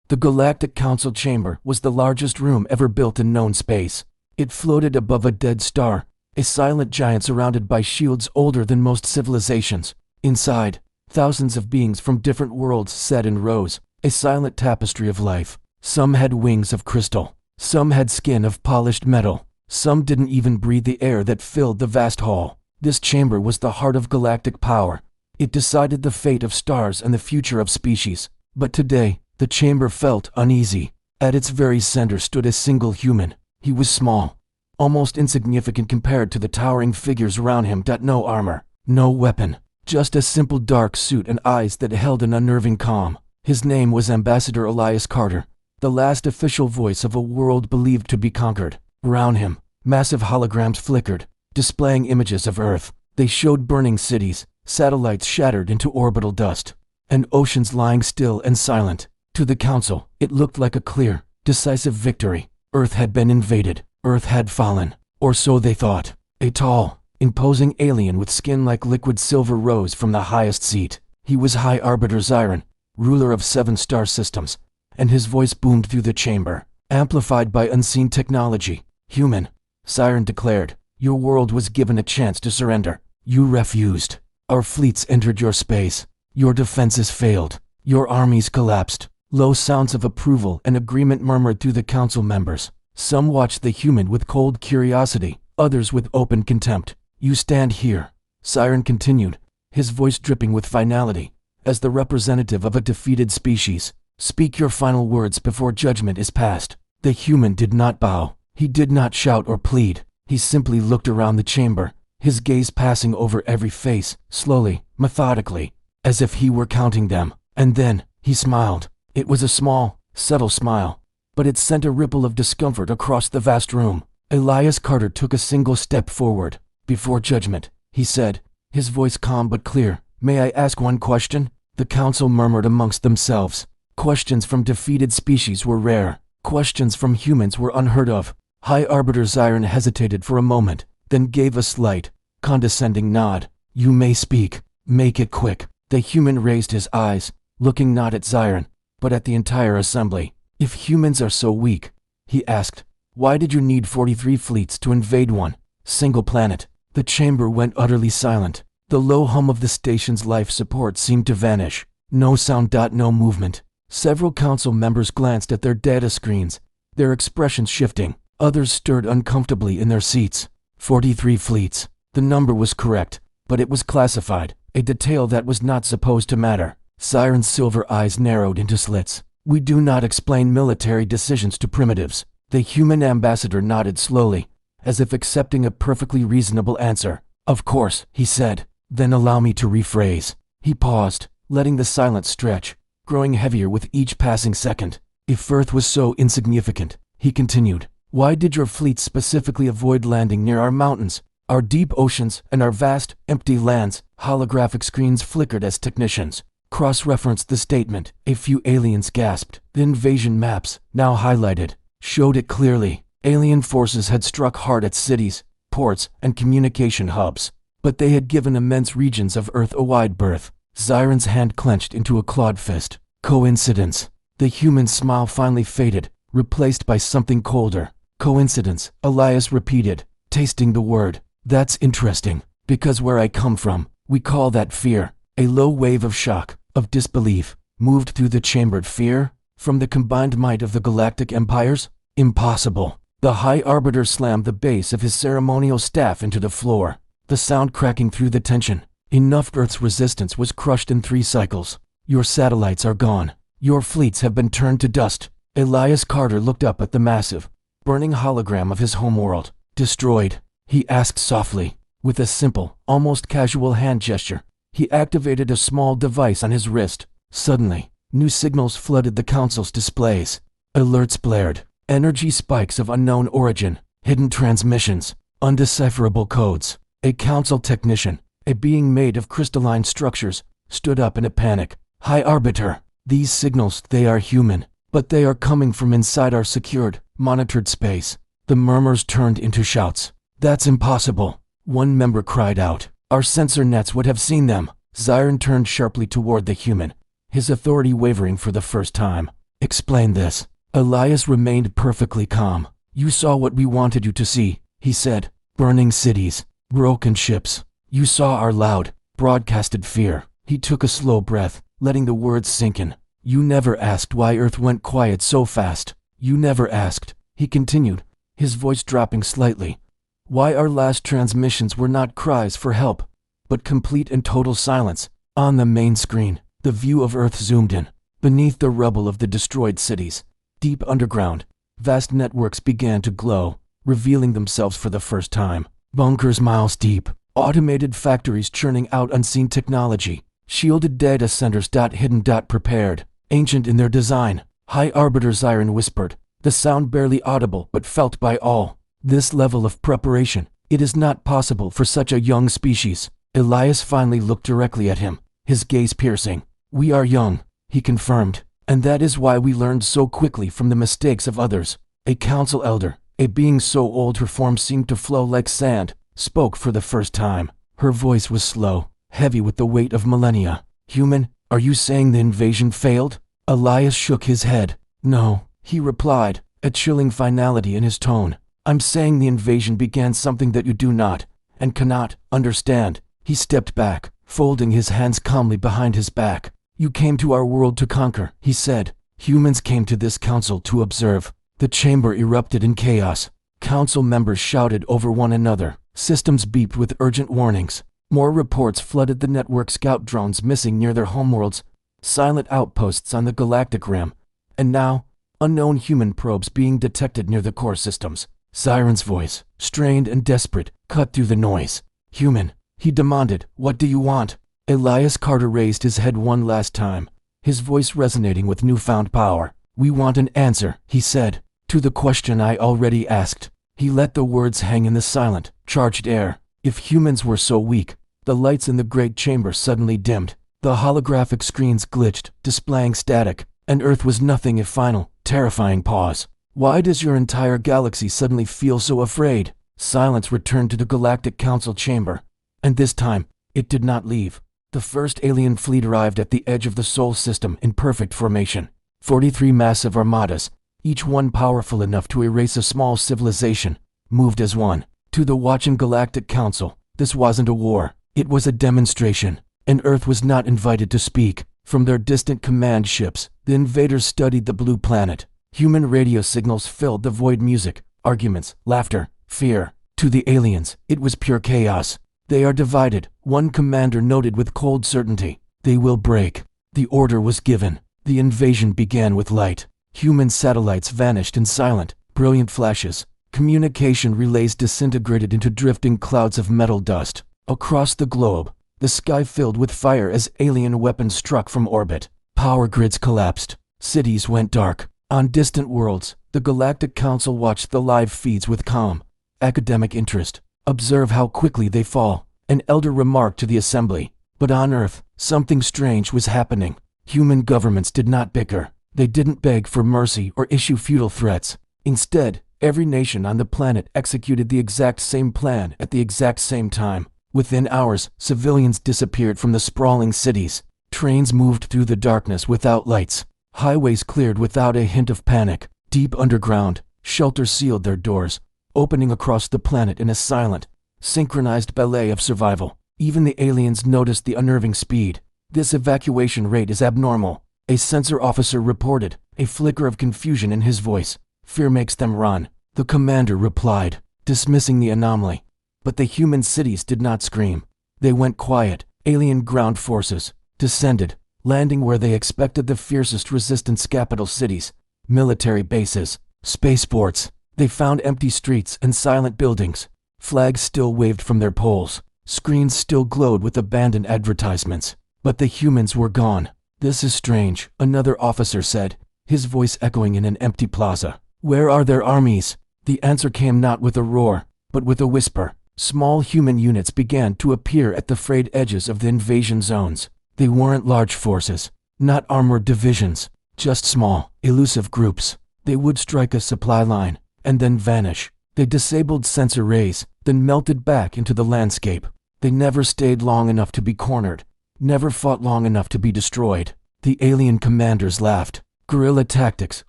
The Galactic Council chamber was the largest room ever built in known space. It floated above a dead star, a silent giant surrounded by shields older than most civilizations. Inside, thousands of beings from different worlds sat in rows, a silent tapestry of life. Some had wings of crystal. Some had skin of polished metal. Some didn't even breathe the air that filled the vast hall. This chamber was the heart of galactic power. It decided the fate of stars and the future of species. But today, the chamber felt uneasy. At its very center stood a single human. He was small, almost insignificant compared to the towering figures around him. No armor, no weapon, just a simple dark suit and eyes that held an unnerving calm. His name was Ambassador Elias Carter, the last official voice of a world believed to be conquered. Around him, massive holograms flickered, displaying images of Earth. They showed burning cities, satellites shattered into orbital dust, and oceans lying still and silent. To the Council, it looked like a clear, decisive victory. Earth had been invaded. Earth had fallen, or so they thought. A tall, imposing alien with skin like liquid silver rose from the highest seat. He was High Arbiter Zyron, ruler of 7 star systems, and his voice boomed through the chamber, amplified by unseen technology. "Human," Zyron declared, "your world was given a chance to surrender. You refused. Our fleets entered your space. Your defenses failed. Your armies collapsed." Low sounds of approval and agreement murmured through the council members. Some watched the human with cold curiosity, others with open contempt. "You stand here," Zyron continued, his voice dripping with finality, "as the representative of a defeated species. Speak your final words before judgment is passed." The human did not bow. He did not shout or plead. He simply looked around the chamber, his gaze passing over every face, slowly, methodically, as if he were counting them. And then, he smiled. It was a small, subtle smile, but it sent a ripple of discomfort across the vast room. Elias Carter took a single step forward. "Before judgment," he said, his voice calm but clear. "May I ask one question?" The council murmured amongst themselves. Questions from defeated species were rare. Questions from humans were unheard of. High Arbiter Zyron hesitated for a moment, then gave a slight, condescending nod. "You may speak. Make it quick." The human raised his eyes, looking not at Zyron, but at the entire assembly. "If humans are so weak," he asked, "why did you need 43 fleets to invade one single planet?" The chamber went utterly silent. The low hum of the station's life support seemed to vanish. No sound. No movement. Several council members glanced at their data screens, their expressions shifting. Others stirred uncomfortably in their seats. 43 fleets. The number was correct, but it was classified, a detail that was not supposed to matter. Zyron's silver eyes narrowed into slits. "We do not explain military decisions to primitives." The human ambassador nodded slowly, as if accepting a perfectly reasonable answer. "Of course," he said. "Then allow me to rephrase." He paused, letting the silence stretch, growing heavier with each passing second. "If Earth was so insignificant," he continued, "why did your fleet specifically avoid landing near our mountains, our deep oceans, and our vast, empty lands?" Holographic screens flickered as technicians cross-referenced the statement. A few aliens gasped. The invasion maps, now highlighted, showed it clearly. Alien forces had struck hard at cities, ports, and communication hubs, but they had given immense regions of Earth a wide berth. Zyron's hand clenched into a clawed fist. "Coincidence?" The human smile finally faded, replaced by something colder. "Coincidence," Elias repeated, tasting the word. "That's interesting, because where I come from, we call that fear." A low wave of shock, of disbelief, moved through the chamber. "Fear? From the combined might of the galactic empires? Impossible." The High Arbiter slammed the base of his ceremonial staff into the floor, the sound cracking through the tension. "Enough. Earth's resistance was crushed in 3 cycles. Your satellites are gone. Your fleets have been turned to dust." Elias Carter looked up at the massive, burning hologram of his homeworld. "Destroyed?" he asked softly. With a simple, almost casual hand gesture, he activated a small device on his wrist. Suddenly, new signals flooded the council's displays. Alerts blared. Energy spikes of unknown origin, hidden transmissions, undecipherable codes. A council technician, a being made of crystalline structures, stood up in a panic. "High Arbiter, these signals, they are human, but they are coming from inside our secured, monitored space." The murmurs turned into shouts. "That's impossible," one member cried out. "Our sensor nets would have seen them." Zyron turned sharply toward the human, his authority wavering for the first time. Explain this. Elias remained perfectly calm. You saw what we wanted you to see, he said. Burning cities, broken ships. You saw our loud, broadcasted fear. He took a slow breath, letting the words sink in. You never asked why Earth went quiet so fast. You never asked, he continued, his voice dropping slightly, why our last transmissions were not cries for help, but complete and total silence. On the main screen, the view of Earth zoomed in. Beneath the rubble of the destroyed cities, deep underground, vast networks began to glow, revealing themselves for the first time. Bunkers miles deep, automated factories churning out unseen technology, shielded data centers hidden prepared, ancient in their design. High Arbiter Zyron whispered, the sound barely audible but felt by all. This level of preparation, it is not possible for such a young species. Elias finally looked directly at him, his gaze piercing. We are young, he confirmed, and that is why we learned so quickly from the mistakes of others. A council elder, a being so old her form seemed to flow like sand, spoke for the first time. Her voice was slow, heavy with the weight of millennia. Human, are you saying the invasion failed? Elias shook his head. No, he replied, a chilling finality in his tone. I'm saying the invasion began something that you do not, and cannot, understand. He stepped back, folding his hands calmly behind his back. You came to our world to conquer, he said. Humans came to this council to observe. The chamber erupted in chaos. Council members shouted over one another. Systems beeped with urgent warnings. More reports flooded the network. Scout drones missing near their homeworlds, silent outposts on the galactic rim, and now, unknown human probes being detected near the core systems. Zyron's voice, strained and desperate, cut through the noise. Human, he demanded, what do you want? Elias Carter raised his head one last time, his voice resonating with newfound power. We want an answer, he said, to the question I already asked. He let the words hang in the silent, charged air. If humans were so weak, the lights in the great chamber suddenly dimmed. The holographic screens glitched, displaying static, and Earth was nothing if final, terrifying pause. Why does your entire galaxy suddenly feel so afraid? Silence returned to the Galactic Council chamber, and this time, it did not leave. The first alien fleet arrived at the edge of the Sol system in perfect formation. 43 massive armadas, each one powerful enough to erase a small civilization, moved as one. To the watching Galactic Council, this wasn't a war, it was a demonstration. And Earth was not invited to speak. From their distant command ships, the invaders studied the blue planet. Human radio signals filled the void. Music, arguments, laughter, fear. To the aliens, it was pure chaos. They are divided, one commander noted with cold certainty. They will break. The order was given. The invasion began with light. Human satellites vanished in silent, brilliant flashes. Communication relays disintegrated into drifting clouds of metal dust. Across the globe, the sky filled with fire as alien weapons struck from orbit. Power grids collapsed. Cities went dark. On distant worlds, the Galactic Council watched the live feeds with calm, academic interest. Observe how quickly they fall, an elder remarked to the assembly. But on Earth, something strange was happening. Human governments did not bicker. They didn't beg for mercy or issue futile threats. Instead, every nation on the planet executed the exact same plan at the exact same time. Within hours, civilians disappeared from the sprawling cities. Trains moved through the darkness without lights. Highways cleared without a hint of panic. Deep underground, shelters sealed their doors, opening across the planet in a silent, synchronized ballet of survival. Even the aliens noticed the unnerving speed. This evacuation rate is abnormal, a sensor officer reported, a flicker of confusion in his voice. Fear makes them run, the commander replied, dismissing the anomaly. But the human cities did not scream. They went quiet. Alien ground forces descended, landing where they expected, the fiercest resistance capital cities, military bases, spaceports. They found empty streets and silent buildings. Flags still waved from their poles. Screens still glowed with abandoned advertisements. But the humans were gone. This is strange, another officer said, his voice echoing in an empty plaza. Where are their armies? The answer came not with a roar, but with a whisper. Small human units began to appear at the frayed edges of the invasion zones. They weren't large forces, not armored divisions, just small, elusive groups. They would strike a supply line, and then vanish. They disabled sensor rays, then melted back into the landscape. They never stayed long enough to be cornered, never fought long enough to be destroyed. The alien commanders laughed. Guerrilla tactics,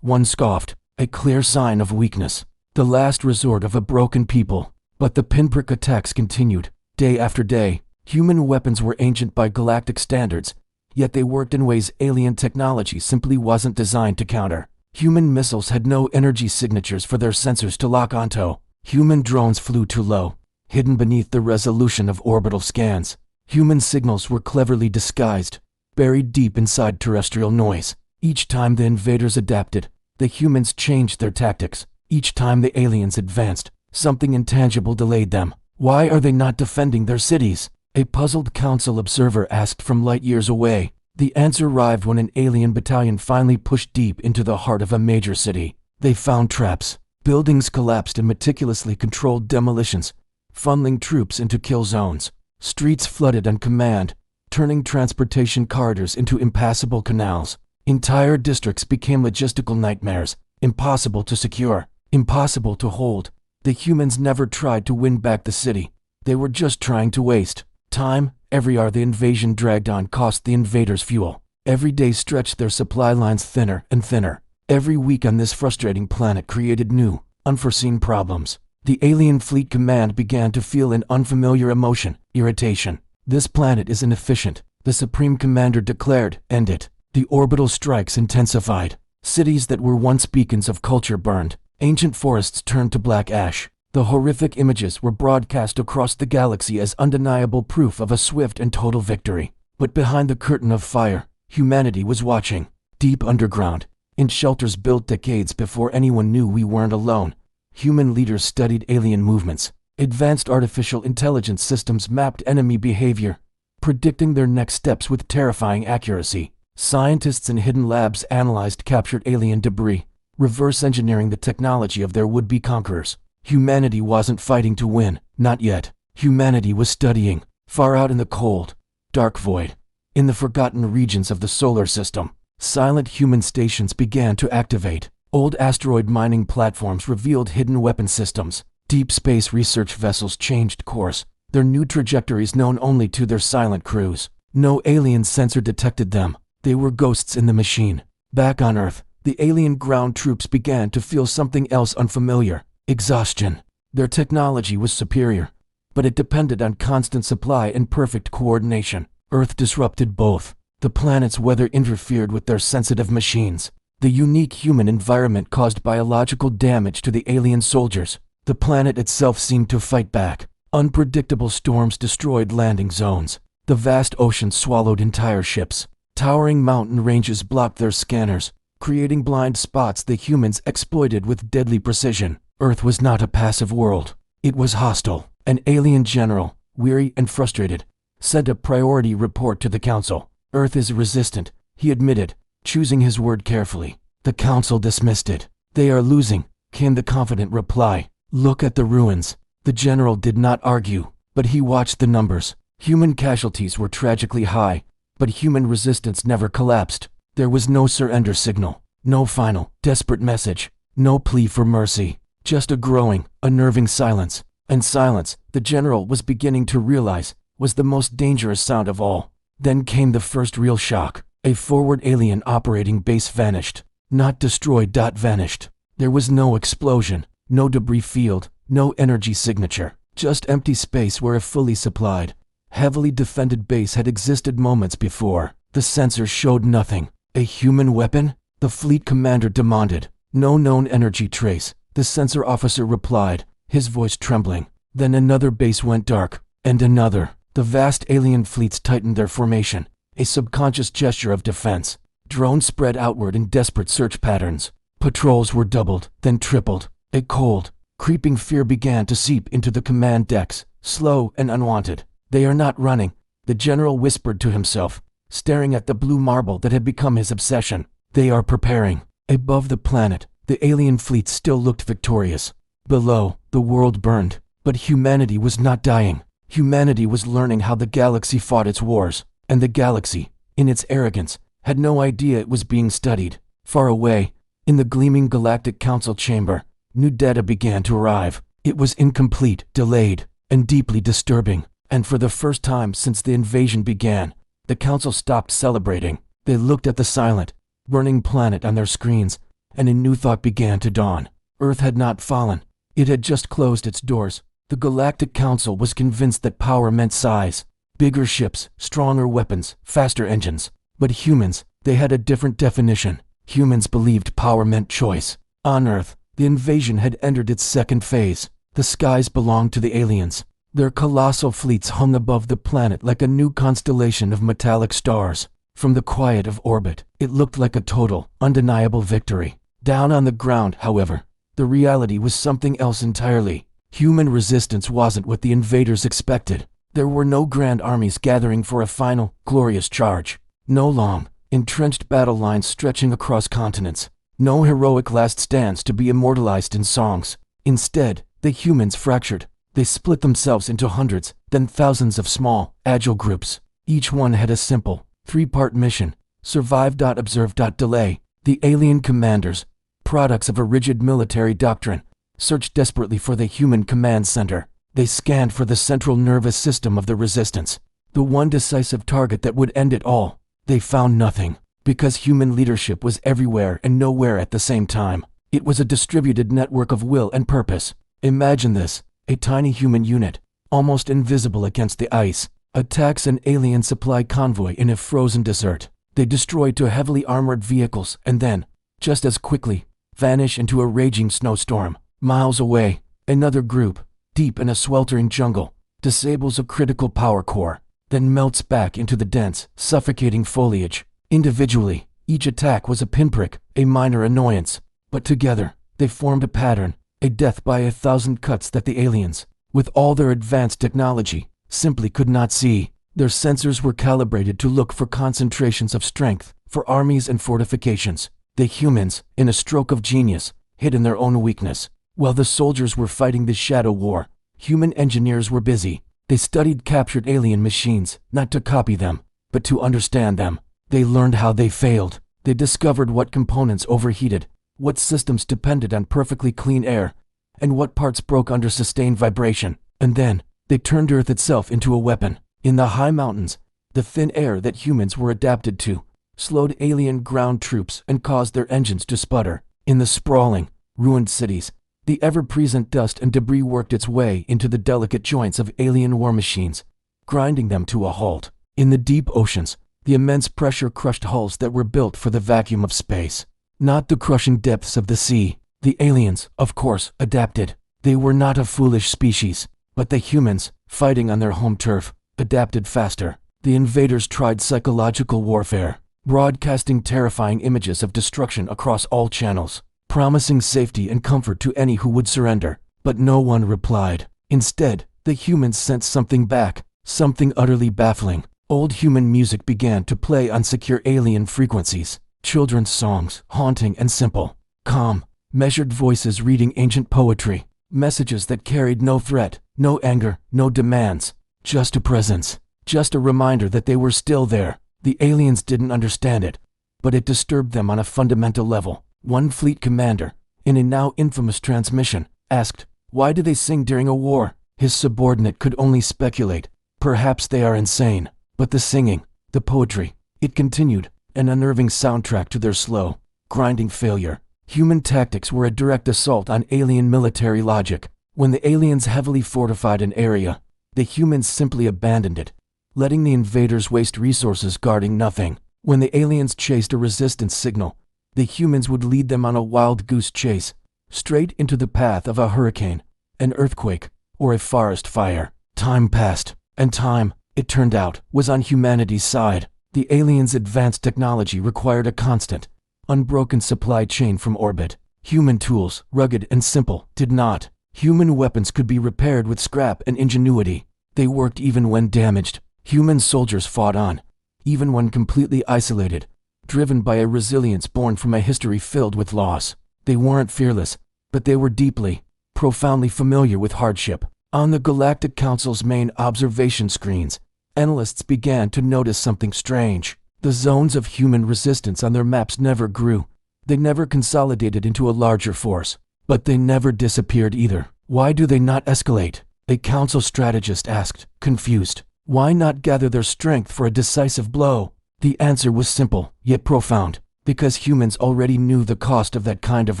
one scoffed, a clear sign of weakness. The last resort of a broken people. But the pinprick attacks continued, day after day. Human weapons were ancient by galactic standards, yet they worked in ways alien technology simply wasn't designed to counter. Human missiles had no energy signatures for their sensors to lock onto. Human drones flew too low, hidden beneath the resolution of orbital scans. Human signals were cleverly disguised, buried deep inside terrestrial noise. Each time the invaders adapted, the humans changed their tactics. Each time the aliens advanced, something intangible delayed them. Why are they not defending their cities? A puzzled council observer asked from light years away. The answer arrived when an alien battalion finally pushed deep into the heart of a major city. They found traps. Buildings collapsed in meticulously controlled demolitions, funneling troops into kill zones. Streets flooded on command, turning transportation corridors into impassable canals. Entire districts became logistical nightmares, impossible to secure, impossible to hold. The humans never tried to win back the city. They were just trying to waste time. Every hour the invasion dragged on cost the invaders fuel. Every day stretched their supply lines thinner and thinner. Every week on this frustrating planet created new, unforeseen problems. The alien fleet command began to feel an unfamiliar emotion, irritation. This planet is inefficient, the Supreme Commander declared. End it. The orbital strikes intensified. Cities that were once beacons of culture burned. Ancient forests turned to black ash. The horrific images were broadcast across the galaxy as undeniable proof of a swift and total victory. But behind the curtain of fire, humanity was watching. Deep underground, in shelters built decades before anyone knew we weren't alone, human leaders studied alien movements. Advanced artificial intelligence systems mapped enemy behavior, predicting their next steps with terrifying accuracy. Scientists in hidden labs analyzed captured alien debris, reverse engineering the technology of their would-be conquerors. Humanity wasn't fighting to win, not yet. Humanity was studying, far out in the cold, dark void. In the forgotten regions of the solar system, silent human stations began to activate. Old asteroid mining platforms revealed hidden weapon systems. Deep space research vessels changed course, their new trajectories known only to their silent crews. No alien sensor detected them. They were ghosts in the machine. Back on Earth, the alien ground troops began to feel something else unfamiliar. Exhaustion. Their technology was superior, but it depended on constant supply and perfect coordination. Earth disrupted both. The planet's weather interfered with their sensitive machines. The unique human environment caused biological damage to the alien soldiers. The planet itself seemed to fight back. Unpredictable storms destroyed landing zones. The vast ocean swallowed entire ships. Towering mountain ranges blocked their scanners, creating blind spots the humans exploited with deadly precision. Earth was not a passive world. It was hostile. An alien general, weary and frustrated, sent a priority report to the Council. Earth is resistant, he admitted, choosing his word carefully. The Council dismissed it. They are losing, came the confident reply. Look at the ruins. The general did not argue, but he watched the numbers. Human casualties were tragically high, but human resistance never collapsed. There was no surrender signal, no final, desperate message, no plea for mercy. Just a growing, unnerving silence. And silence, the general was beginning to realize, was the most dangerous sound of all. Then came the first real shock. A forward alien operating base vanished. Not destroyed. Vanished. There was no explosion, no debris field, no energy signature. Just empty space where a fully supplied, heavily defended base had existed moments before. The sensors showed nothing. A human weapon? The fleet commander demanded. No known energy trace. The sensor officer replied, his voice trembling. Then another base went dark, and another. The vast alien fleets tightened their formation, a subconscious gesture of defense. Drones spread outward in desperate search patterns. Patrols were doubled, then tripled. A cold, creeping fear began to seep into the command decks, slow and unwanted. They are not running, the general whispered to himself, staring at the blue marble that had become his obsession. They are preparing. Above the planet, the alien fleet still looked victorious. Below, the world burned, but humanity was not dying. Humanity was learning how the galaxy fought its wars, and the galaxy, in its arrogance, had no idea it was being studied. Far away, in the gleaming Galactic Council chamber, new data began to arrive. It was incomplete, delayed, and deeply disturbing. And for the first time since the invasion began, the Council stopped celebrating. They looked at the silent, burning planet on their screens, and a new thought began to dawn. Earth had not fallen. It had just closed its doors. The Galactic Council was convinced that power meant size. Bigger ships, stronger weapons, faster engines. But humans, they had a different definition. Humans believed power meant choice. On Earth, the invasion had entered its second phase. The skies belonged to the aliens. Their colossal fleets hung above the planet like a new constellation of metallic stars. From the quiet of orbit, it looked like a total, undeniable victory. Down on the ground, however, the reality was something else entirely. Human resistance wasn't what the invaders expected. There were no grand armies gathering for a final, glorious charge. No long, entrenched battle lines stretching across continents. No heroic last stands to be immortalized in songs. Instead, the humans fractured. They split themselves into hundreds, then thousands of small, agile groups. Each one had a simple, three-part mission: survive, observe, delay. The alien commanders, products of a rigid military doctrine, searched desperately for the human command center. They scanned for the central nervous system of the resistance, the one decisive target that would end it all. They found nothing, because human leadership was everywhere and nowhere at the same time. It was a distributed network of will and purpose. Imagine this: a tiny human unit, almost invisible against the ice, attacks an alien supply convoy in a frozen desert. They destroy two heavily armored vehicles and then, just as quickly, vanish into a raging snowstorm. Miles away, another group, deep in a sweltering jungle, disables a critical power core, then melts back into the dense, suffocating foliage. Individually, each attack was a pinprick, a minor annoyance, but together, they formed a pattern, a death by 1,000 cuts that the aliens, with all their advanced technology, simply could not see. Their sensors were calibrated to look for concentrations of strength, for armies and fortifications. The humans, in a stroke of genius, hid in their own weakness. While the soldiers were fighting the shadow war, human engineers were busy. They studied captured alien machines, not to copy them, but to understand them. They learned how they failed. They discovered what components overheated, what systems depended on perfectly clean air, and what parts broke under sustained vibration. And then, they turned Earth itself into a weapon. In the high mountains, the thin air that humans were adapted to slowed alien ground troops and caused their engines to sputter. In the sprawling, ruined cities, the ever-present dust and debris worked its way into the delicate joints of alien war machines, grinding them to a halt. In the deep oceans, the immense pressure crushed hulls that were built for the vacuum of space, not the crushing depths of the sea. The aliens, of course, adapted. They were not a foolish species, but the humans, fighting on their home turf, adapted faster. The invaders tried psychological warfare, broadcasting terrifying images of destruction across all channels, promising safety and comfort to any who would surrender. But no one replied. Instead, the humans sent something back, something utterly baffling. Old human music began to play on secure alien frequencies. Children's songs, haunting and simple. Calm, measured voices reading ancient poetry. Messages that carried no threat, no anger, no demands. Just a presence. Just a reminder that they were still there. The aliens didn't understand it, but it disturbed them on a fundamental level. One fleet commander, in a now infamous transmission, asked, "Why do they sing during a war?" His subordinate could only speculate. Perhaps they are insane. But the singing, the poetry, it continued, an unnerving soundtrack to their slow, grinding failure. Human tactics were a direct assault on alien military logic. When the aliens heavily fortified an area, the humans simply abandoned it, letting the invaders waste resources guarding nothing. When the aliens chased a resistance signal, the humans would lead them on a wild goose chase, straight into the path of a hurricane, an earthquake, or a forest fire. Time passed, and time, it turned out, was on humanity's side. The aliens' advanced technology required a constant, unbroken supply chain from orbit. Human tools, rugged and simple, did not. Human weapons could be repaired with scrap and ingenuity. They worked even when damaged. Human soldiers fought on, even when completely isolated, driven by a resilience born from a history filled with loss. They weren't fearless, but they were deeply, profoundly familiar with hardship. On the Galactic Council's main observation screens, analysts began to notice something strange. The zones of human resistance on their maps never grew. They never consolidated into a larger force. But they never disappeared either. Why do they not escalate? A council strategist asked, confused. Why not gather their strength for a decisive blow? The answer was simple, yet profound. Because humans already knew the cost of that kind of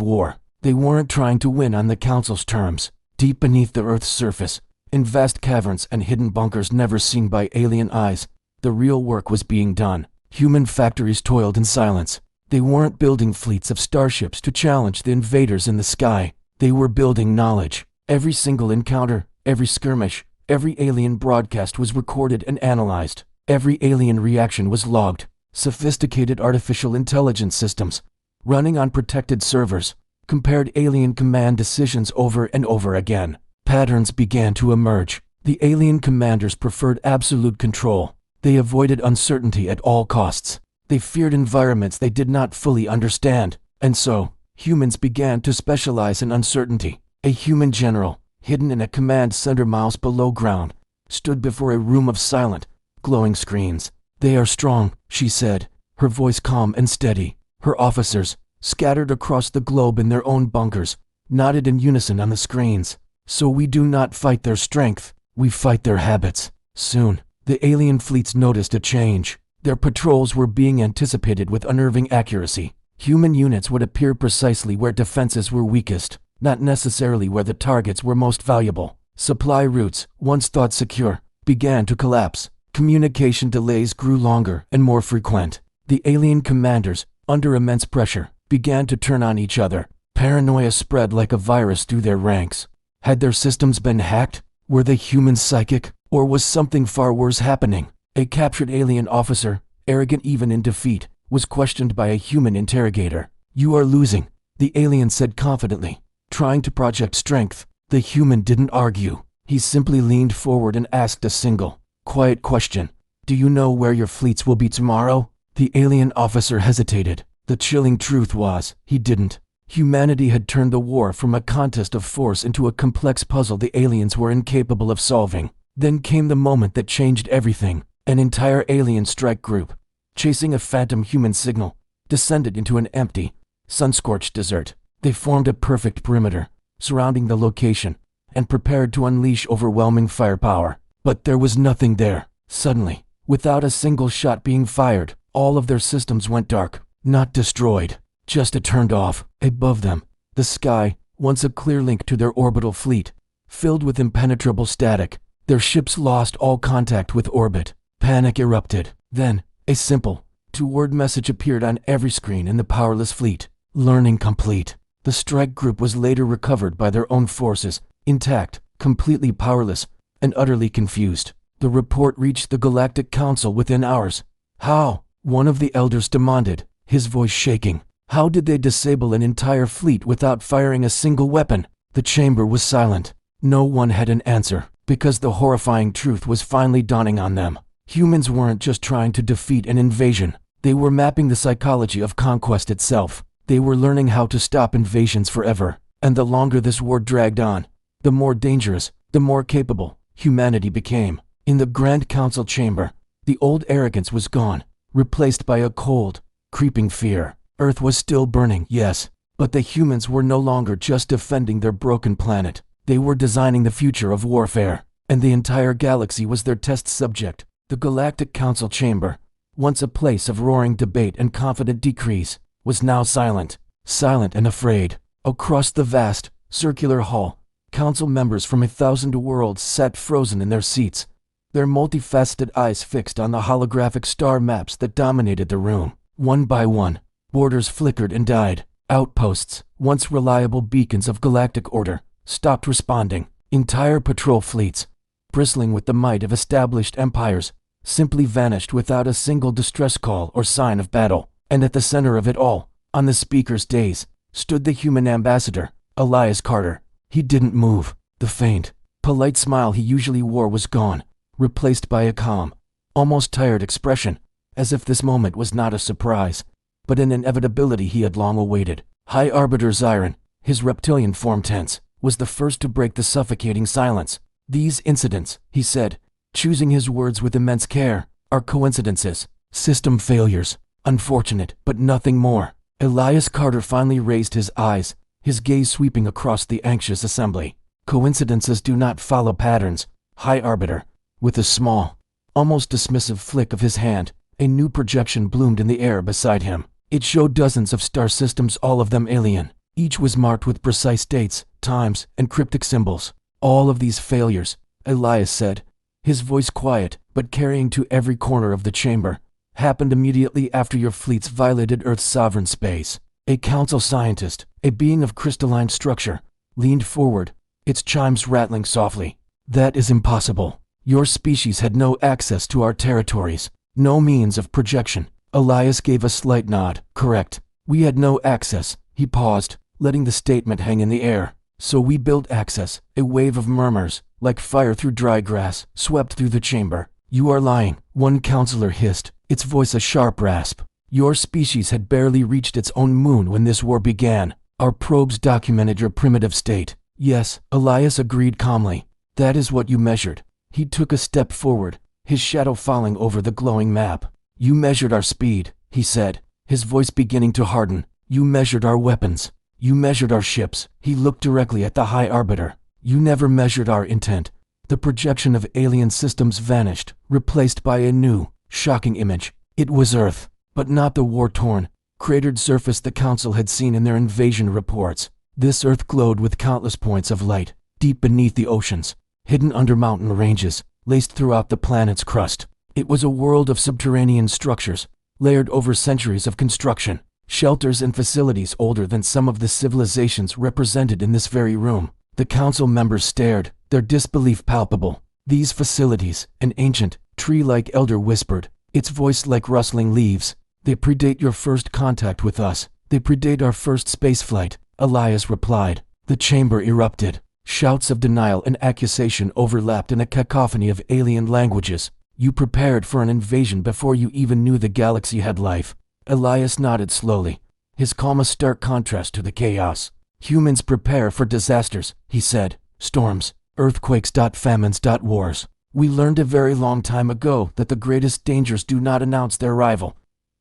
war. They weren't trying to win on the Council's terms. Deep beneath the Earth's surface, in vast caverns and hidden bunkers never seen by alien eyes, the real work was being done. Human factories toiled in silence. They weren't building fleets of starships to challenge the invaders in the sky. They were building knowledge. Every single encounter, every skirmish, every alien broadcast was recorded and analyzed. Every alien reaction was logged. Sophisticated artificial intelligence systems, running on protected servers, compared alien command decisions over and over again. Patterns began to emerge. The alien commanders preferred absolute control. They avoided uncertainty at all costs. They feared environments they did not fully understand. And so, humans began to specialize in uncertainty. A human general, hidden in a command center miles below ground, stood before a room of silent, glowing screens. "They are strong," she said, her voice calm and steady. Her officers, scattered across the globe in their own bunkers, nodded in unison on the screens. "So we do not fight their strength, we fight their habits." Soon, the alien fleets noticed a change. Their patrols were being anticipated with unnerving accuracy. Human units would appear precisely where defenses were weakest, not necessarily where the targets were most valuable. Supply routes, once thought secure, began to collapse. Communication delays grew longer and more frequent. The alien commanders, under immense pressure, began to turn on each other. Paranoia spread like a virus through their ranks. Had their systems been hacked? Were they humans psychic? Or was something far worse happening? A captured alien officer, arrogant even in defeat, was questioned by a human interrogator. "You are losing," the alien said confidently, trying to project strength. The human didn't argue. He simply leaned forward and asked a single, quiet question. "Do you know where your fleets will be tomorrow?" The alien officer hesitated. The chilling truth was, he didn't. Humanity had turned the war from a contest of force into a complex puzzle the aliens were incapable of solving. Then came the moment that changed everything. An entire alien strike group, chasing a phantom human signal, descended into an empty, sun-scorched desert. They formed a perfect perimeter, surrounding the location, and prepared to unleash overwhelming firepower. But there was nothing there. Suddenly, without a single shot being fired, all of their systems went dark. Not destroyed, just turned off. Above them, the sky, once a clear link to their orbital fleet, filled with impenetrable static. Their ships lost all contact with orbit. Panic erupted. Then, a simple, two-word message appeared on every screen in the powerless fleet. "Learning complete." The strike group was later recovered by their own forces, intact, completely powerless, and utterly confused. The report reached the Galactic Council within hours. "How?" one of the elders demanded, his voice shaking. "How did they disable an entire fleet without firing a single weapon?" The chamber was silent. No one had an answer, because the horrifying truth was finally dawning on them. Humans weren't just trying to defeat an invasion. They were mapping the psychology of conquest itself. They were learning how to stop invasions forever. And the longer this war dragged on, the more dangerous, the more capable humanity became. In the Grand Council chamber, the old arrogance was gone, replaced by a cold, creeping fear. Earth was still burning, yes, but the humans were no longer just defending their broken planet. They were designing the future of warfare, and the entire galaxy was their test subject. The Galactic Council chamber, once a place of roaring debate and confident decrees, was now silent, silent and afraid. Across the vast, circular hall, council members from 1,000 worlds sat frozen in their seats, their multifaceted eyes fixed on the holographic star maps that dominated the room. One by one, borders flickered and died. Outposts, once reliable beacons of galactic order, stopped responding. Entire patrol fleets, bristling with the might of established empires, simply vanished without a single distress call or sign of battle. And at the center of it all, on the speaker's dais, stood the human ambassador, Elias Carter. He didn't move. The faint, polite smile he usually wore was gone, replaced by a calm, almost tired expression, as if this moment was not a surprise, but an inevitability he had long awaited. High Arbiter Zyron, his reptilian form tense, was the first to break the suffocating silence. "These incidents," he said, choosing his words with immense care, "are coincidences, system failures, unfortunate, but nothing more." Elias Carter finally raised his eyes, his gaze sweeping across the anxious assembly. "Coincidences do not follow patterns, High Arbiter." With a small, almost dismissive flick of his hand, a new projection bloomed in the air beside him. It showed dozens of star systems, all of them alien. Each was marked with precise dates, times, and cryptic symbols. All of these failures, Elias said, his voice quiet but carrying to every corner of the chamber, happened immediately after your fleets violated Earth's sovereign space. A council scientist, a being of crystalline structure, leaned forward, its chimes rattling softly. That is impossible. Your species had no access to our territories, no means of projection. Elias gave a slight nod. Correct. We had no access. He paused, letting the statement hang in the air. So we built access. A wave of murmurs, like fire through dry grass, swept through the chamber. You are lying, one counselor hissed, its voice a sharp rasp. Your species had barely reached its own moon when this war began. Our probes documented your primitive state. Yes, Elias agreed calmly. That is what you measured. He took a step forward, his shadow falling over the glowing map. You measured our speed, he said, his voice beginning to harden. You measured our weapons. You measured our ships. He looked directly at the High Arbiter. You never measured our intent. The projection of alien systems vanished, replaced by a new, shocking image. It was Earth, but not the war-torn, cratered surface the Council had seen in their invasion reports. This Earth glowed with countless points of light, deep beneath the oceans, hidden under mountain ranges, laced throughout the planet's crust. It was a world of subterranean structures, layered over centuries of construction, shelters and facilities older than some of the civilizations represented in this very room. The Council members stared, their disbelief palpable. These facilities, an ancient, tree-like elder whispered, its voice like rustling leaves. They predate your first contact with us. They predate our first spaceflight, Elias replied. The chamber erupted. Shouts of denial and accusation overlapped in a cacophony of alien languages. You prepared for an invasion before you even knew the galaxy had life. Elias nodded slowly, his calm a stark contrast to the chaos. Humans prepare for disasters, he said. Storms, earthquakes, famines, wars. We learned a very long time ago that the greatest dangers do not announce their arrival.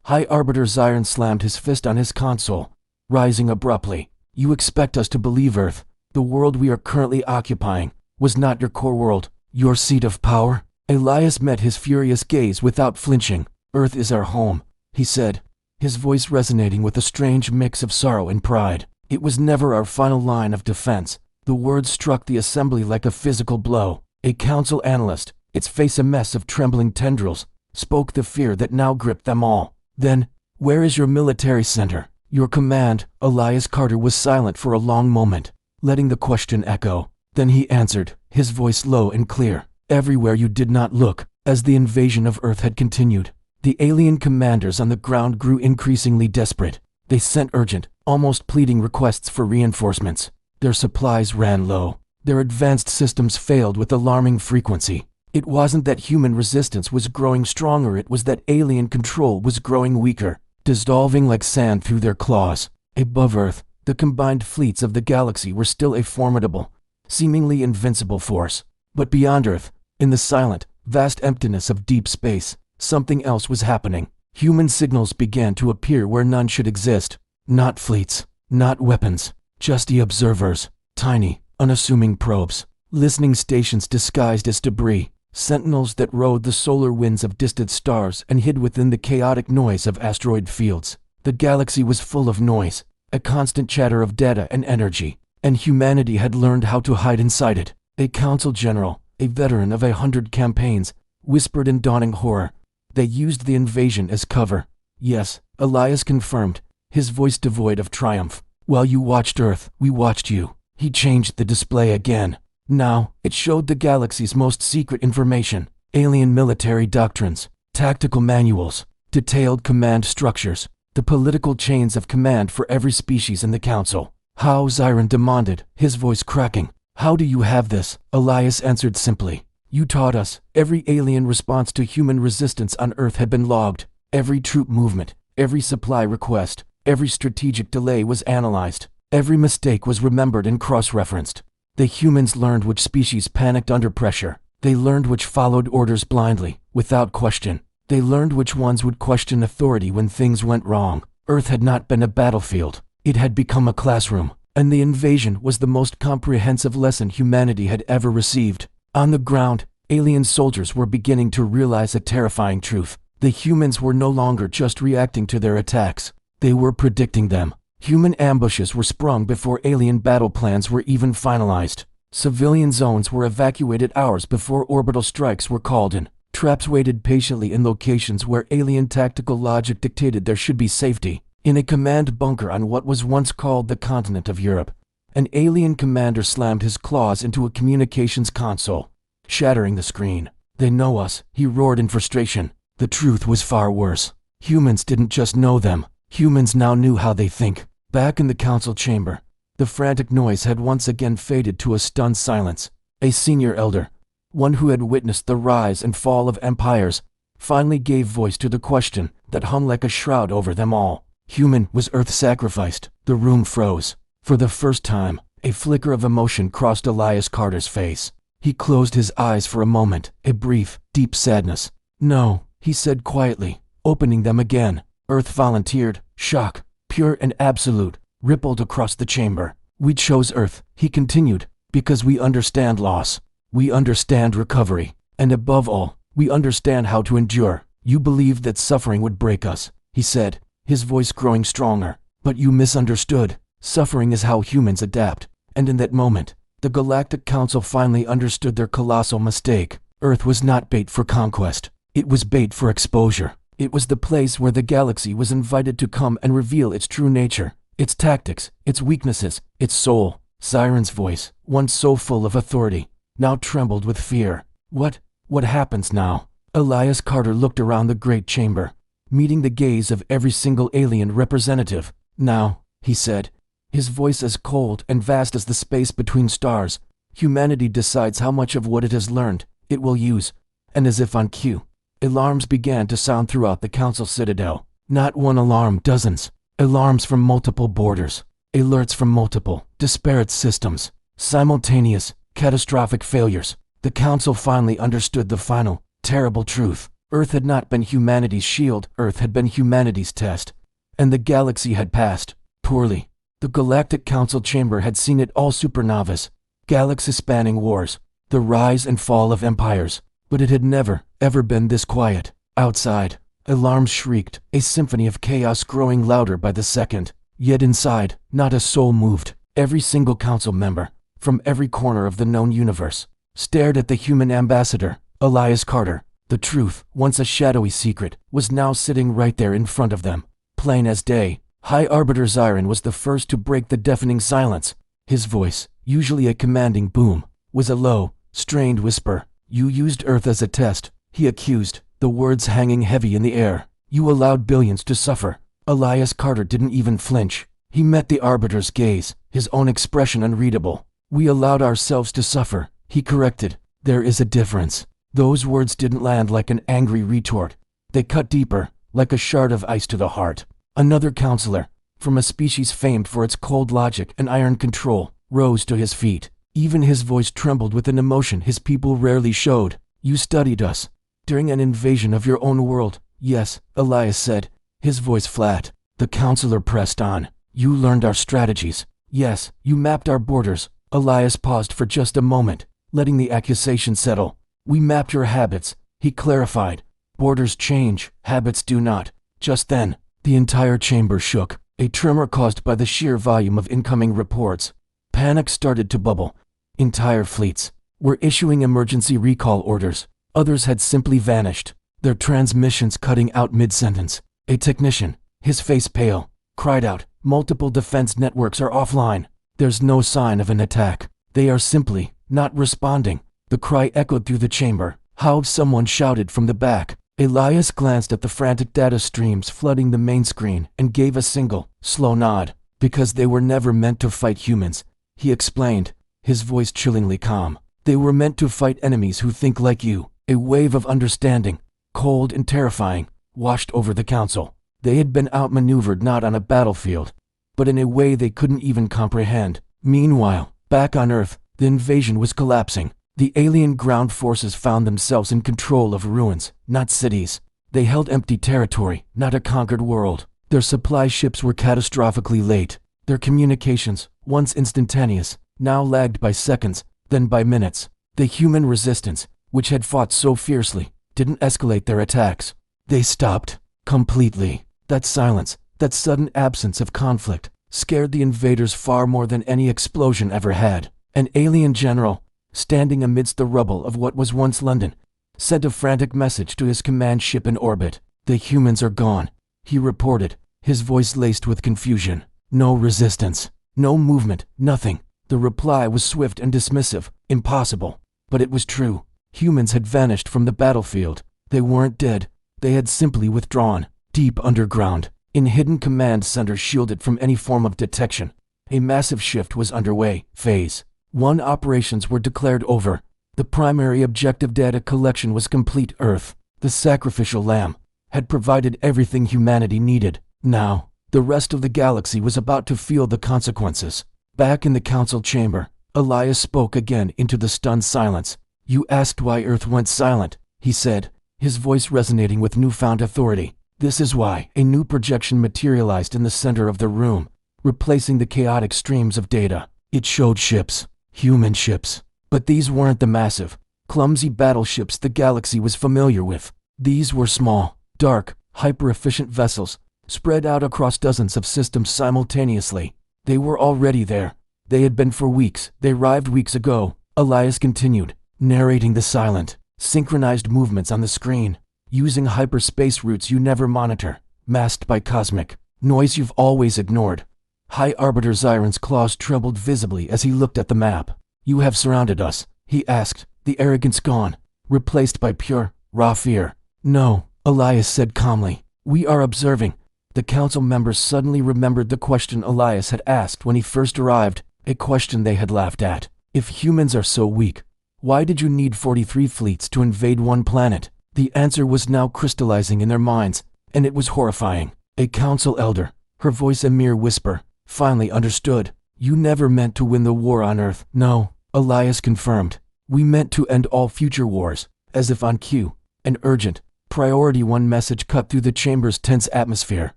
High Arbiter Zion slammed his fist on his console, rising abruptly. You expect us to believe Earth, the world we are currently occupying, was not your core world, your seat of power? Elias met his furious gaze without flinching. Earth is our home, he said, his voice resonating with a strange mix of sorrow and pride. It was never our final line of defense. The words struck the assembly like a physical blow. A council analyst, its face a mess of trembling tendrils, spoke the fear that now gripped them all. Then, where is your military center? Your command? Elias Carter was silent for a long moment, letting the question echo. Then he answered, his voice low and clear. Everywhere you did not look. As the invasion of Earth had continued, the alien commanders on the ground grew increasingly desperate. They sent urgent, almost pleading requests for reinforcements. Their supplies ran low. Their advanced systems failed with alarming frequency. It wasn't that human resistance was growing stronger, it was that alien control was growing weaker, dissolving like sand through their claws. Above Earth, the combined fleets of the galaxy were still a formidable, seemingly invincible force. But beyond Earth, in the silent, vast emptiness of deep space, something else was happening. Human signals began to appear where none should exist. Not fleets, not weapons, just the observers. Tiny, unassuming probes, listening stations disguised as debris, sentinels that rode the solar winds of distant stars and hid within the chaotic noise of asteroid fields. The galaxy was full of noise, a constant chatter of data and energy, and humanity had learned how to hide inside it. A council general, a veteran of 100 campaigns, whispered in dawning horror. They used the invasion as cover. Yes, Elias confirmed, his voice devoid of triumph. While you watched Earth, we watched you. He changed the display again. Now, it showed the galaxy's most secret information, alien military doctrines, tactical manuals, detailed command structures, the political chains of command for every species in the Council. How? Zion demanded, his voice cracking. How do you have this? Elias answered simply. You taught us. Every alien response to human resistance on Earth had been logged. Every troop movement, every supply request, every strategic delay was analyzed. Every mistake was remembered and cross-referenced. The humans learned which species panicked under pressure. They learned which followed orders blindly, without question. They learned which ones would question authority when things went wrong. Earth had not been a battlefield. It had become a classroom, and the invasion was the most comprehensive lesson humanity had ever received. On the ground, alien soldiers were beginning to realize a terrifying truth. The humans were no longer just reacting to their attacks. They were predicting them. Human ambushes were sprung before alien battle plans were even finalized. Civilian zones were evacuated hours before orbital strikes were called in. Traps waited patiently in locations where alien tactical logic dictated there should be safety. In a command bunker on what was once called the continent of Europe, an alien commander slammed his claws into a communications console, shattering the screen. "They know us," he roared in frustration. The truth was far worse. Humans didn't just know them. Humans now knew how they think. Back in the council chamber, the frantic noise had once again faded to a stunned silence. A senior elder, one who had witnessed the rise and fall of empires, finally gave voice to the question that hung like a shroud over them all. Human was Earth sacrificed? The room froze. For the first time, a flicker of emotion crossed Elias Carter's face. He closed his eyes for a moment, a brief, deep sadness. "No," he said quietly, opening them again. Earth volunteered. Shock, pure and absolute, rippled across the chamber. "We chose Earth," he continued, "because we understand loss. We understand recovery. And above all, we understand how to endure. You believed that suffering would break us," he said, his voice growing stronger. "But you misunderstood. Suffering is how humans adapt." And in that moment, the Galactic Council finally understood their colossal mistake. Earth was not bait for conquest. It was bait for exposure. It was the place where the galaxy was invited to come and reveal its true nature, its tactics, its weaknesses, its soul. Siren's voice, once so full of authority, now trembled with fear. What happens now?" Elias Carter looked around the great chamber, meeting the gaze of every single alien representative. "Now," he said, his voice as cold and vast as the space between stars, "humanity decides how much of what it has learned it will use." And as if on cue, alarms began to sound throughout the council citadel. Not one alarm, dozens. Alarms from multiple borders. Alerts from multiple, disparate systems. Simultaneous, catastrophic failures. The council finally understood the final, terrible truth. Earth had not been humanity's shield. Earth had been humanity's test. And the galaxy had passed poorly. The Galactic Council chamber had seen it all: supernovas, galaxy-spanning wars, the rise and fall of empires. But it had never, ever been this quiet. Outside, alarms shrieked, a symphony of chaos growing louder by the second. Yet inside, not a soul moved. Every single council member, from every corner of the known universe, stared at the human ambassador, Elias Carter. The truth, once a shadowy secret, was now sitting right there in front of them, plain as day. High Arbiter Zyron was the first to break the deafening silence. His voice, usually a commanding boom, was a low, strained whisper. "You used Earth as a test," he accused, the words hanging heavy in the air. "You allowed billions to suffer." Elias Carter didn't even flinch. He met the Arbiter's gaze, his own expression unreadable. "We allowed ourselves to suffer," he corrected. "There is a difference." Those words didn't land like an angry retort. They cut deeper, like a shard of ice to the heart. Another counselor, from a species famed for its cold logic and iron control, rose to his feet. Even his voice trembled with an emotion his people rarely showed. "You studied us during an invasion of your own world." "Yes," Elias said, his voice flat. The counselor pressed on. "You learned our strategies." "Yes." "You mapped our borders." Elias paused for just a moment, letting the accusation settle. "We mapped your habits," he clarified. "Borders change, habits do not." Just then, the entire chamber shook, a tremor caused by the sheer volume of incoming reports. Panic started to bubble. Entire fleets were issuing emergency recall orders. Others had simply vanished, their transmissions cutting out mid-sentence. A technician, his face pale, cried out, "Multiple defense networks are offline. There's no sign of an attack. They are simply not responding." The cry echoed through the chamber. "How?" someone shouted from the back. Elias glanced at the frantic data streams flooding the main screen and gave a single, slow nod. "Because they were never meant to fight humans," he explained, his voice chillingly calm. "They were meant to fight enemies who think like you." A wave of understanding, cold and terrifying, washed over the council. They had been outmaneuvered not on a battlefield, but in a way they couldn't even comprehend. Meanwhile, back on Earth, the invasion was collapsing. The alien ground forces found themselves in control of ruins, not cities. They held empty territory, not a conquered world. Their supply ships were catastrophically late. Their communications, once instantaneous, now lagged by seconds, then by minutes. The human resistance, which had fought so fiercely, didn't escalate their attacks. They stopped. Completely. That silence, That sudden absence of conflict scared the invaders far more than any explosion ever had. An alien general, standing amidst the rubble of what was once London, sent a frantic message to his command ship in orbit. "The humans are gone," he reported, his voice laced with confusion. "No resistance, no movement, nothing." The reply was swift and dismissive. Impossible. But it was true. Humans had vanished from the battlefield. They weren't dead. They had simply withdrawn, deep underground, in hidden command centers shielded from any form of detection. A massive shift was underway. Phase 1 operations were declared over. The primary objective data collection was complete. Earth, the sacrificial lamb, had provided everything humanity needed. Now, the rest of the galaxy was about to feel the consequences. Back in the council chamber, Elias spoke again into the stunned silence. "You asked why Earth went silent," he said, his voice resonating with newfound authority. "This is why." A new projection materialized in the center of the room, replacing the chaotic streams of data. It showed ships, human ships. But these weren't the massive, clumsy battleships the galaxy was familiar with. These were small, dark, hyper-efficient vessels, spread out across dozens of systems simultaneously. They were already there. They had been for weeks. They arrived weeks ago. Elias continued, narrating the silent, synchronized movements on the screen, using hyperspace routes you never monitor, masked by cosmic noise you've always ignored. High Arbiter Zyron's claws trembled visibly as he looked at the map. "You have surrounded us," he asked, the arrogance gone, replaced by pure, raw fear. "No," Elias said calmly. "We are observing." The council members suddenly remembered the question Elias had asked when he first arrived, a question they had laughed at. "If humans are so weak, why did you need 43 fleets to invade one planet?" The answer was now crystallizing in their minds, and it was horrifying. A council elder, her voice a mere whisper, finally understood. "You never meant to win the war on Earth." "No," Elias confirmed. "We meant to end all future wars." As if on cue, an urgent, Priority 1 message cut through the chamber's tense atmosphere.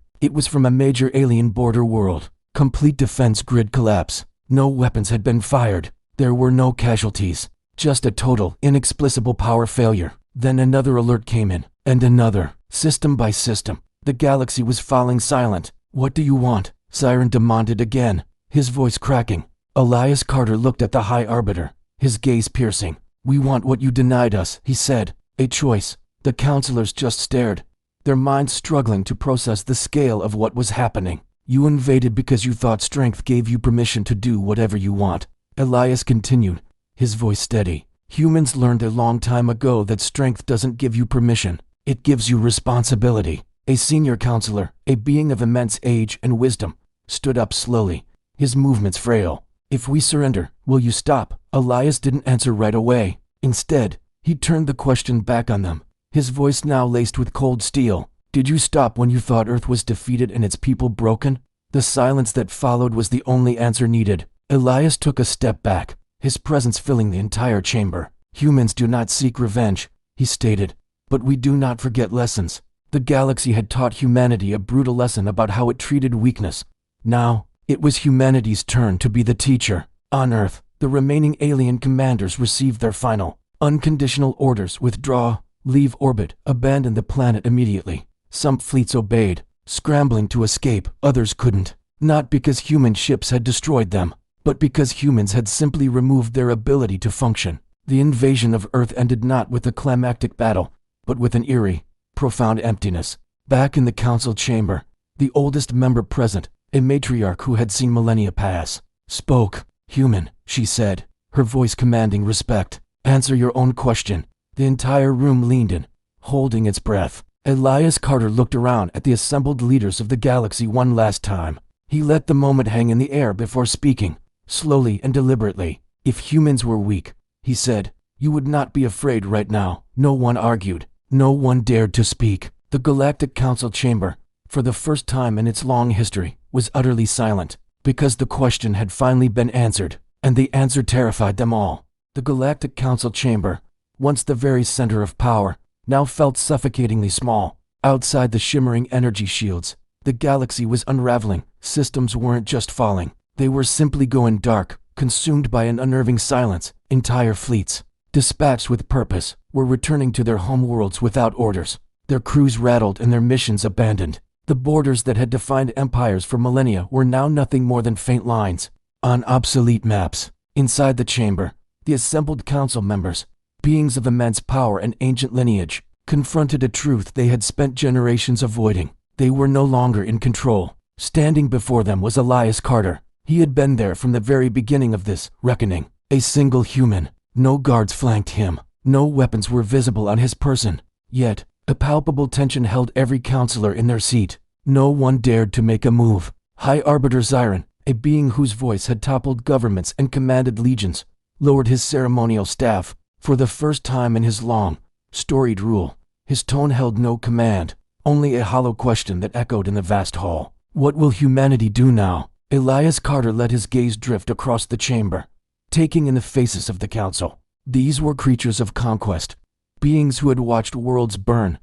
It was from a major alien border world. Complete defense grid collapse. No weapons had been fired. There were no casualties. Just a total, inexplicable power failure. Then another alert came in, and another. System by system, the galaxy was falling silent. "What do you want?" Zyron demanded again, his voice cracking. Elias Carter looked at the High Arbiter, his gaze piercing. "We want what you denied us," he said. A choice. The counselors just stared, their minds struggling to process the scale of what was happening. "You invaded because you thought strength gave you permission to do whatever you want," Elias continued, his voice steady. "Humans learned a long time ago that strength doesn't give you permission. It gives you responsibility." A senior counselor, a being of immense age and wisdom, stood up slowly, his movements frail. "If we surrender, will you stop?" Elias didn't answer right away. Instead, he turned the question back on them, his voice now laced with cold steel. "Did you stop when you thought Earth was defeated and its people broken?" The silence that followed was the only answer needed. Elias took a step back, his presence filling the entire chamber. "Humans do not seek revenge," he stated, "but we do not forget lessons." The galaxy had taught humanity a brutal lesson about how it treated weakness. Now, it was humanity's turn to be the teacher. On Earth, the remaining alien commanders received their final, unconditional orders: withdraw, leave orbit, abandon the planet immediately. Some fleets obeyed, scrambling to escape. Others couldn't, not because human ships had destroyed them, but because humans had simply removed their ability to function. The invasion of Earth ended not with a climactic battle, but with an eerie, profound emptiness. Back in the council chamber, the oldest member present, a matriarch who had seen millennia pass, spoke. "Human," she said, her voice commanding respect. "Answer your own question." The entire room leaned in, holding its breath. Elias Carter looked around at the assembled leaders of the galaxy one last time. He let the moment hang in the air before speaking, slowly and deliberately. "If humans were weak," he said, "you would not be afraid right now." No one argued. No one dared to speak. The Galactic Council chamber, for the first time in its long history, was utterly silent, because the question had finally been answered, and the answer terrified them all. The Galactic Council chamber, once the very center of power, now felt suffocatingly small. Outside the shimmering energy shields, the galaxy was unraveling. Systems weren't just falling. They were simply going dark, consumed by an unnerving silence. Entire fleets, dispatched with purpose, were returning to their homeworlds without orders, their crews rattled and their missions abandoned. The borders that had defined empires for millennia were now nothing more than faint lines on obsolete maps. Inside the chamber, the assembled council members, beings of immense power and ancient lineage, confronted a truth they had spent generations avoiding. They were no longer in control. Standing before them was Elias Carter. He had been there from the very beginning of this reckoning. A single human. No guards flanked him. No weapons were visible on his person. Yet, a palpable tension held every counselor in their seat. No one dared to make a move. High Arbiter Zyron, a being whose voice had toppled governments and commanded legions, lowered his ceremonial staff. For the first time in his long, storied rule, his tone held no command, only a hollow question that echoed in the vast hall. What will humanity do now? Elias Carter let his gaze drift across the chamber, taking in the faces of the council. These were creatures of conquest, beings who had watched worlds burn,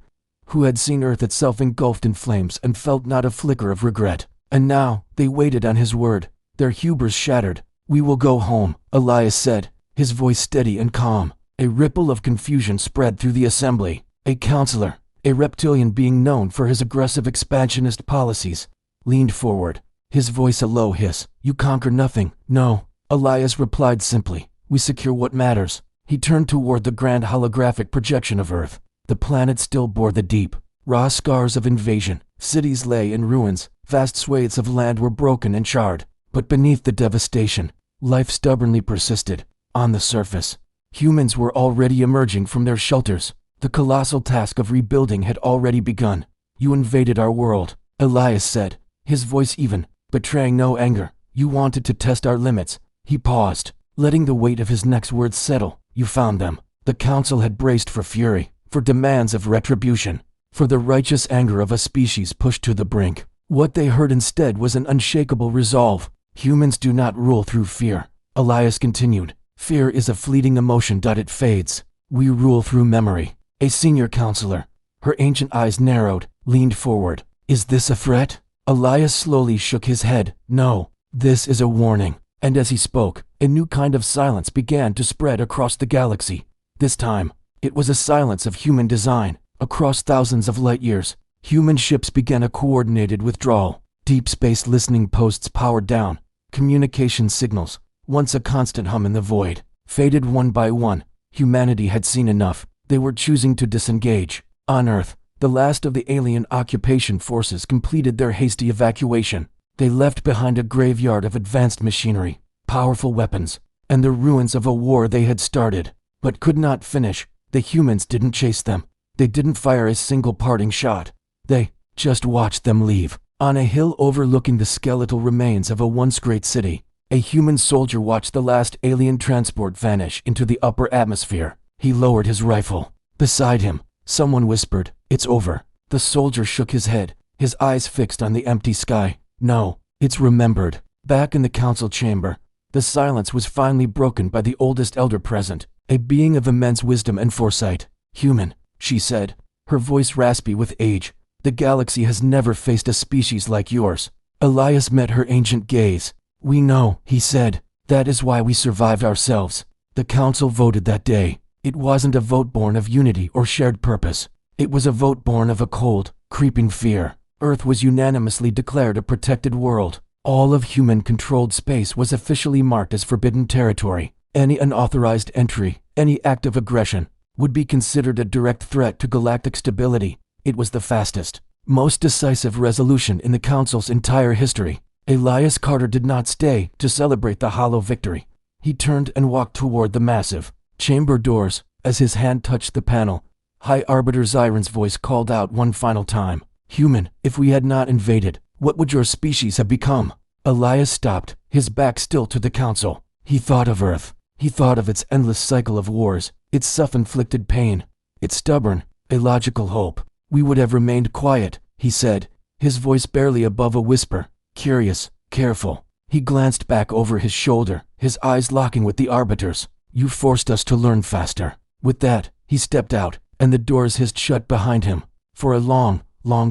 who had seen Earth itself engulfed in flames and felt not a flicker of regret. And now, they waited on his word, their hubris shattered. We will go home, Elias said, his voice steady and calm. A ripple of confusion spread through the assembly. A counselor, a reptilian being known for his aggressive expansionist policies, leaned forward, his voice a low hiss. You conquer nothing. No, Elias replied simply. We secure what matters. He turned toward the grand holographic projection of Earth. The planet still bore the deep, raw scars of invasion. Cities lay in ruins, vast swathes of land were broken and charred. But beneath the devastation, life stubbornly persisted. On the surface, humans were already emerging from their shelters. The colossal task of rebuilding had already begun. You invaded our world, Elias said, his voice even, betraying no anger. You wanted to test our limits. He paused, letting the weight of his next words settle. You found them. The council had braced for fury, for demands of retribution, for the righteous anger of a species pushed to the brink. What they heard instead was an unshakable resolve. Humans do not rule through fear, Elias continued. Fear is a fleeting emotion. It fades. We rule through memory. A senior counselor, her ancient eyes narrowed, leaned forward. Is this a threat? Elias slowly shook his head. No, this is a warning. And as he spoke, a new kind of silence began to spread across the galaxy. This time, it was a silence of human design. Across thousands of light years, human ships began a coordinated withdrawal. Deep space listening posts powered down. Communication signals, once a constant hum in the void, faded one by one. Humanity had seen enough. They were choosing to disengage. On Earth, the last of the alien occupation forces completed their hasty evacuation. They left behind a graveyard of advanced machinery, powerful weapons, and the ruins of a war they had started, but could not finish. The humans didn't chase them. They didn't fire a single parting shot. They just watched them leave. On a hill overlooking the skeletal remains of a once great city, a human soldier watched the last alien transport vanish into the upper atmosphere. He lowered his rifle. Beside him, someone whispered, "It's over." The soldier shook his head, his eyes fixed on the empty sky. No, it's remembered. Back in the council chamber, the silence was finally broken by the oldest elder present, a being of immense wisdom and foresight. Human, she said, her voice raspy with age. The galaxy has never faced a species like yours. Elias met her ancient gaze. We know, he said. That is why we survived ourselves. The council voted that day. It wasn't a vote born of unity or shared purpose. It was a vote born of a cold, creeping fear. Earth was unanimously declared a protected world. All of human-controlled space was officially marked as forbidden territory. Any unauthorized entry, any act of aggression, would be considered a direct threat to galactic stability. It was the fastest, most decisive resolution in the Council's entire history. Elias Carter did not stay to celebrate the hollow victory. He turned and walked toward the massive chamber doors. As his hand touched the panel, High Arbiter Zyron's voice called out one final time. Human, if we had not invaded, what would your species have become? Elias stopped, his back still to the council. He thought of Earth. He thought of its endless cycle of wars, its self-inflicted pain, its stubborn, illogical hope. We would have remained quiet, he said, his voice barely above a whisper, curious, careful. He glanced back over his shoulder, his eyes locking with the Arbiter's. You forced us to learn faster. With that, he stepped out, and the doors hissed shut behind him. For a long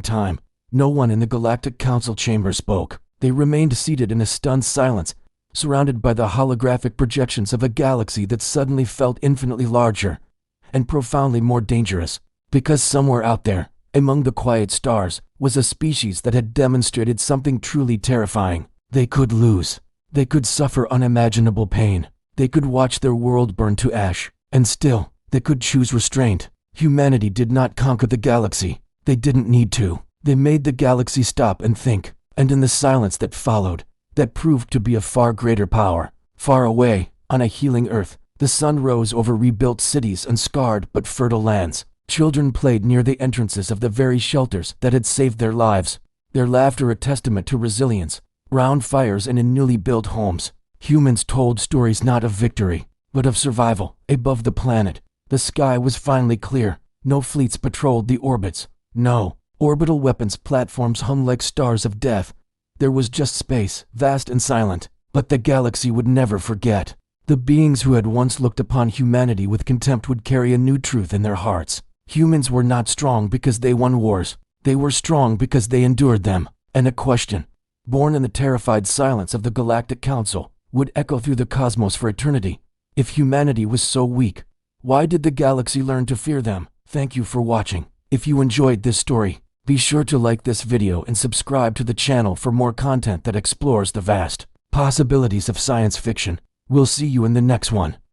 time, no one in the Galactic Council chamber spoke. They remained seated in a stunned silence, surrounded by the holographic projections of a galaxy that suddenly felt infinitely larger and profoundly more dangerous. Because somewhere out there, Among the quiet stars was a species that had demonstrated something truly terrifying. They could lose. They could suffer unimaginable pain. They could watch their world burn to ash. And still, they could choose restraint. Humanity did not conquer the galaxy. They didn't need to. They made the galaxy stop and think. And in the silence that followed, that proved to be a far greater power. Far away, on a healing Earth, the sun rose over rebuilt cities and scarred but fertile lands. Children played near the entrances of the very shelters that had saved their lives, their laughter a testament to resilience. Round fires and in newly built homes, humans told stories not of victory, but of survival. Above the planet, the sky was finally clear. No fleets patrolled the orbits. No orbital weapons platforms hung like stars of death. There was just space, vast and silent. But the galaxy would never forget. The beings who had once looked upon humanity with contempt would carry a new truth in their hearts. Humans were not strong because they won wars. They were strong because they endured them. And a question, born in the terrified silence of the Galactic Council, would echo through the cosmos for eternity. If humanity was so weak, why did the galaxy learn to fear them? Thank you for watching. If you enjoyed this story, be sure to like this video and subscribe to the channel for more content that explores the vast possibilities of science fiction. We'll see you in the next one.